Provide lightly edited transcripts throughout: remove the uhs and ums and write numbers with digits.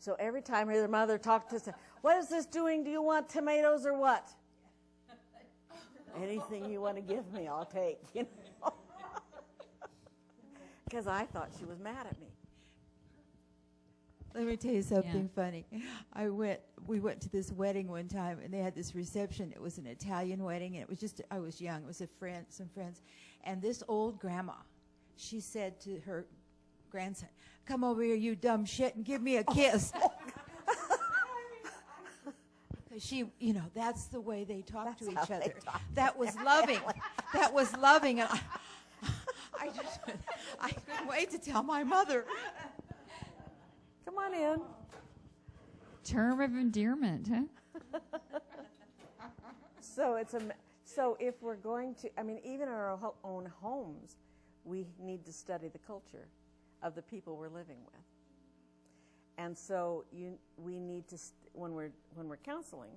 So every time her mother talked to us, what is this doing? Do you want tomatoes or what? Anything you want to give me, I'll take, you know. Because I thought she was mad at me. Let me tell you something funny. We went to this wedding one time, and they had this reception. It was an Italian wedding, and it was just, I was young. It was some friends. And this old grandma, she said to her grandson, "Come over here, you dumb shit, and give me a kiss." Because she, you know, that's the way they talk to each other. That was loving. That was loving. And I couldn't wait to tell my mother. Come on in. Term of endearment, huh? So if we're going to, I mean, even in our own homes, we need to study the culture of the people we're living with. And so we need to, when we're counseling,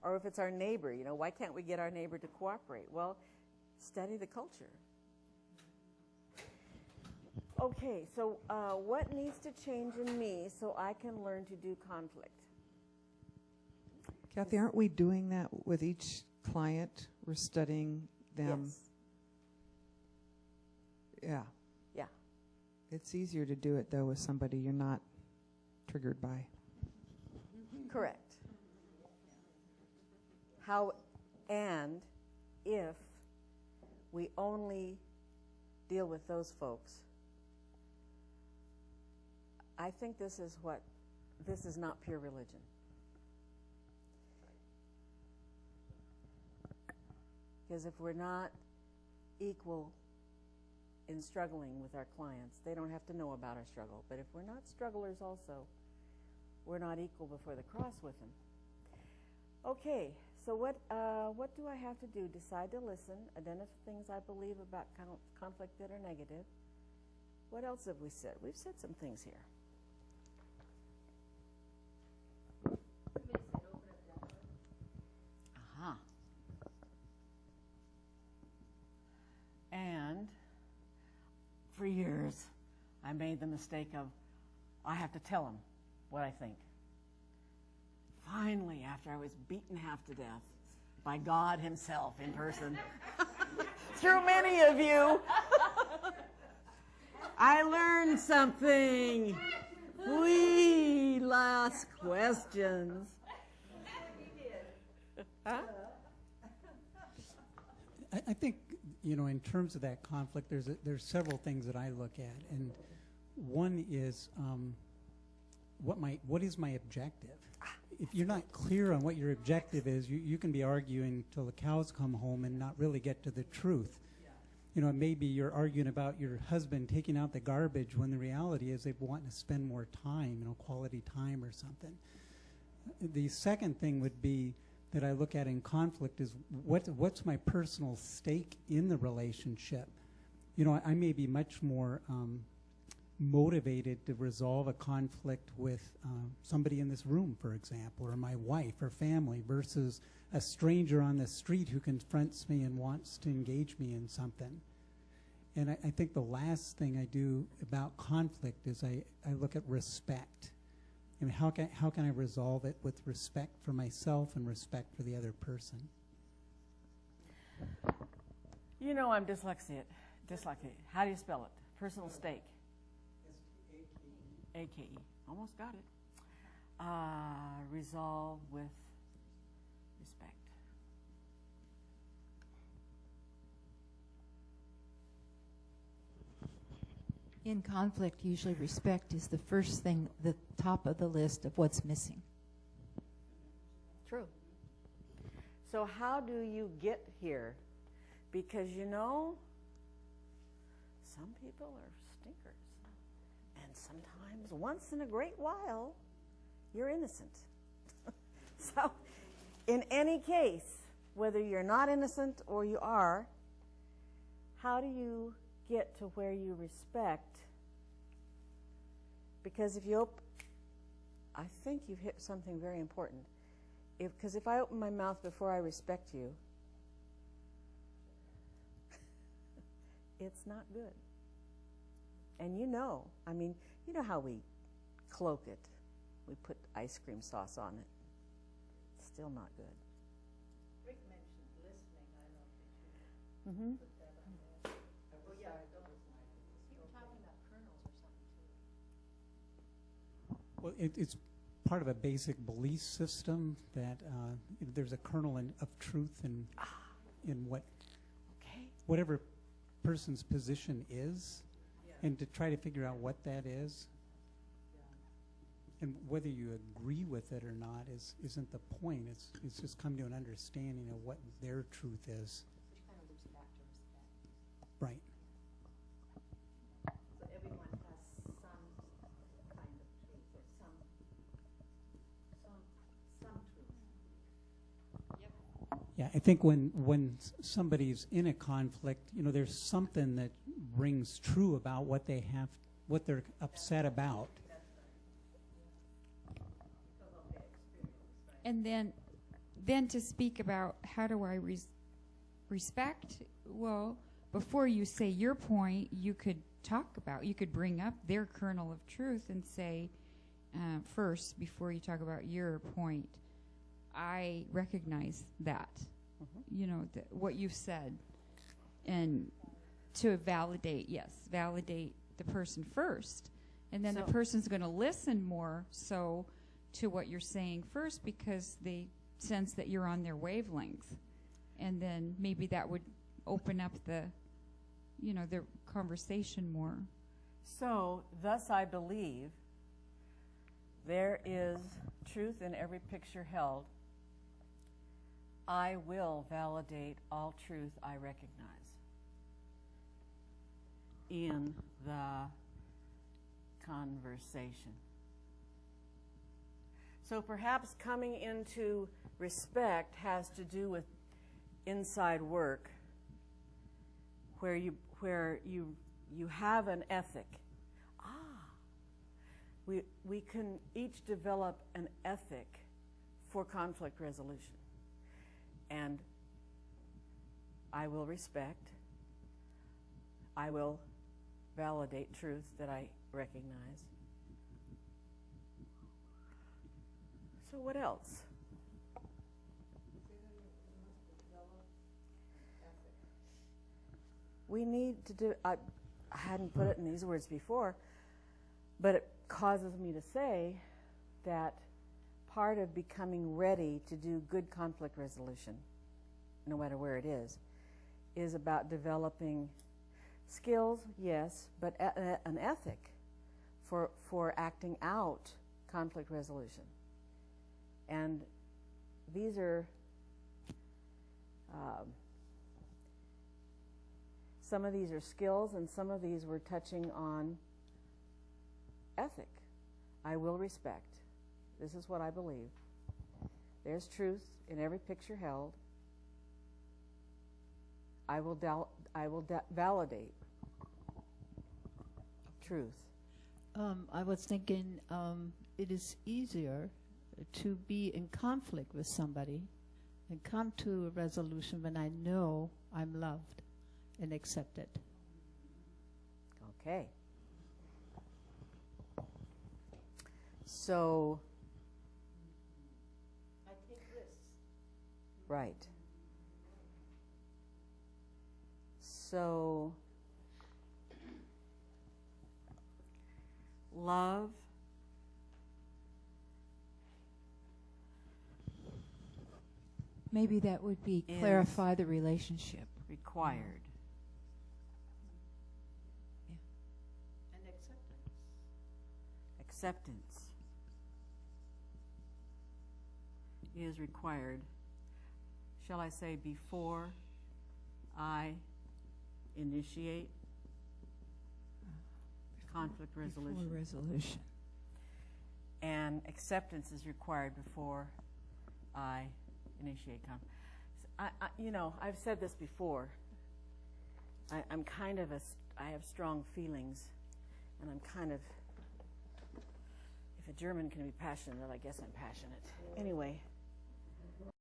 or if it's our neighbor, you know, why can't we get our neighbor to cooperate? Well, study the culture. Okay, so what needs to change in me so I can learn to do conflict? Kathy, aren't we doing that with each client? We're studying them. Yes. Yeah. Yeah. It's easier to do it, though, with somebody you're not triggered by. Correct. How, and if we only deal with those folks, I think this is not pure religion. Because if we're not equal in struggling with our clients, they don't have to know about our struggle. But if we're not strugglers also, we're not equal before the cross with them. Okay, so what do I have to do? Decide to listen, identify things I believe about conflict that are negative. What else have we said? We've said some things here. And for years, I made the mistake of, I have to tell him what I think. Finally, after I was beaten half to death by God himself in person, through many of you, I learned something. We ask questions. Huh? I think, you know, in terms of that conflict, there's several things that I look at, and one is what is my objective? If you're not clear on what your objective is, you can be arguing till the cows come home and not really get to the truth. You know, maybe you're arguing about your husband taking out the garbage when the reality is they want to spend more time, you know, quality time or something. The second thing would be that I look at in conflict is what's my personal stake in the relationship. You know, I may be much more motivated to resolve a conflict with somebody in this room, for example, or my wife or family, versus a stranger on the street who confronts me and wants to engage me in something. And I think the last thing I do about conflict is I look at respect. I mean, how can I resolve it with respect for myself and respect for the other person? You know, I'm dyslexic. How do you spell it? Personal stake. A-K-E. Almost got it. Resolve with respect. In conflict, usually respect is the first thing, the top of the list of what's missing. True. So how do you get here? Because, you know, some people are stinkers. And sometimes, once in a great while, you're innocent. So, in any case, whether you're not innocent or you are, how do you get to where you respect? Because if you I think you've hit something very important. Because if I open my mouth before I respect you, it's not good. And you know, I mean, you know how we cloak it. we put ice cream sauce on it. Still not good. Rick mentioned listening. I don't know if you should Mm-hmm. put that on there. Oh, yeah, you were talking about kernels or something, too. Well, it's part of a basic belief system that there's a kernel of truth in what Okay. whatever person's position is, and to try to figure out what that is, and whether you agree with it or not isn't the point. It's just come to an understanding of what their truth is. Which kind of loops back to respect. Right. So everyone has some kind of truth or some truth. Yeah, I think when somebody's in a conflict, there's something that rings true about what they're upset about. And then to speak about how do I respect, well, before you say your point, you could bring up their kernel of truth and say, first, before you talk about your point, I recognize that, what you've said, and to validate the person first, and then the person's going to listen more to what you're saying first because they sense that you're on their wavelength, and then maybe that would open up their conversation more. So, thus I believe there is truth in every picture held. I will validate all truth I recognize in the conversation. So perhaps coming into respect has to do with inside work, where you have an ethic. We can each develop an ethic for conflict resolution. And I will respect, I will validate truth that I recognize. So what else? We need to do, I hadn't put it in these words before, but it causes me to say that part of becoming ready to do good conflict resolution, no matter where it is about developing skills, yes, but an ethic for acting out conflict resolution. And these are some of these are skills, and some of these we're touching on ethic. I will respect. This is what I believe. There's truth in every picture held. I will validate truth. I was thinking it is easier to be in conflict with somebody and come to a resolution when I know I'm loved and accepted. Okay. So, I take risks. right. So, love Maybe that would be Is- clarify the relationship. required. And acceptance. Acceptance is required. Shall I say before I initiate conflict resolution? Before resolution. And acceptance is required before I initiate conflict. I've said this before. I have strong feelings, and I'm kind of, if a German can be passionate, I guess I'm passionate. Anyway,